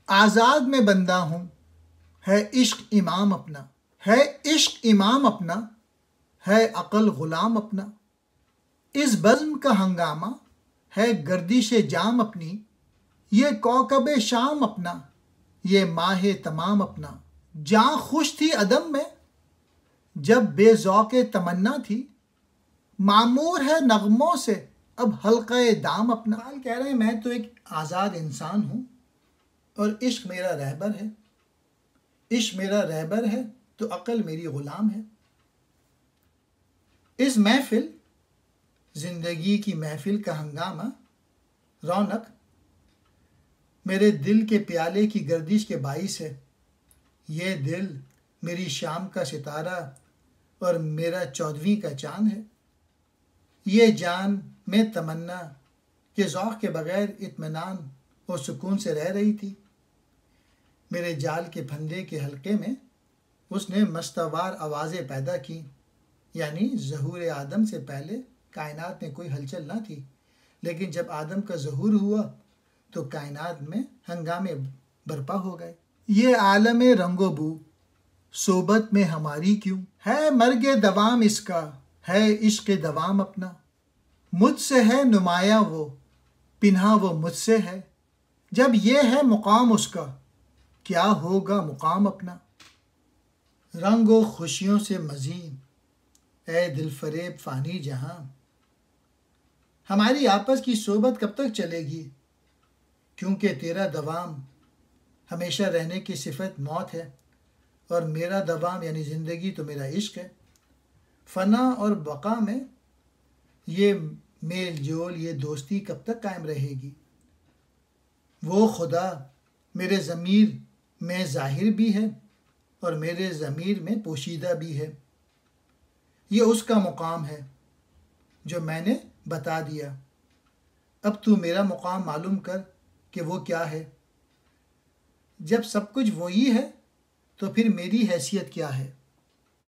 आज़ाद में बंदा हूँ, है इश्क इमाम अपना, है इश्क इमाम अपना, है अक़ल ग़ुलाम अपना। इस बज़्म का हंगामा है गर्दिश जाम अपनी, ये कौकब शाम अपना, ये माहे तमाम अपना। जाँ खुश थी अदम में जब बेज़ौक़े तमन्ना थी, मामूर है नग़मों से अब हल्क़े दाम अपना। इक़बाल कह रहे हैं मैं तो एक आज़ाद इंसान हूँ और इश्क मेरा रहबर है। इश्क मेरा रहबर है तो अक़ल मेरी ग़ुलाम है। इस महफ़िल ज़िंदगी की महफ़िल का हंगामा, रौनक मेरे दिल के प्याले की गर्दिश के बाइस है। ये दिल मेरी शाम का सितारा और मेरा 14वीं का चाँद है। ये जान में तमन्ना के ज़ौक़ के बग़ैर इत्मीनान और सुकून से रह रही थी। मेरे जाल के फंदे के हल्के में उसने मस्तवार आवाज़ें पैदा की, यानी ज़हूर आदम से पहले कायनात में कोई हलचल ना थी, लेकिन जब आदम का ज़हूर हुआ तो कायनात में हंगामे बर्पा हो गए। ये आलम रंगो बू सोबत में हमारी क्यों, है मर्गे दवाम इसका, है इश्क दवाम अपना। मुझसे है नुमाया वो, पिन्हा वो मुझसे है, जब ये है मुकाम उसका, क्या होगा मुकाम अपना। रंगो खुशियों से मज़ीद ए दिलफरेब फ़ानी जहां, हमारी आपस की सोबत कब तक चलेगी, क्योंकि तेरा दवाम हमेशा रहने की सिफत मौत है और मेरा दवाम यानी ज़िंदगी तो मेरा इश्क है। फ़ना और बक़ा में ये मेल जोल, ये दोस्ती कब तक कायम रहेगी। वो खुदा मेरे ज़मीर में ज़ाहिर भी है और मेरे ज़मीर में पोशीदा भी है। ये उसका मुकाम है जो मैंने बता दिया, अब तू मेरा मुकाम मालूम कर कि वो क्या है। जब सब कुछ वही है तो फिर मेरी हैसियत क्या है।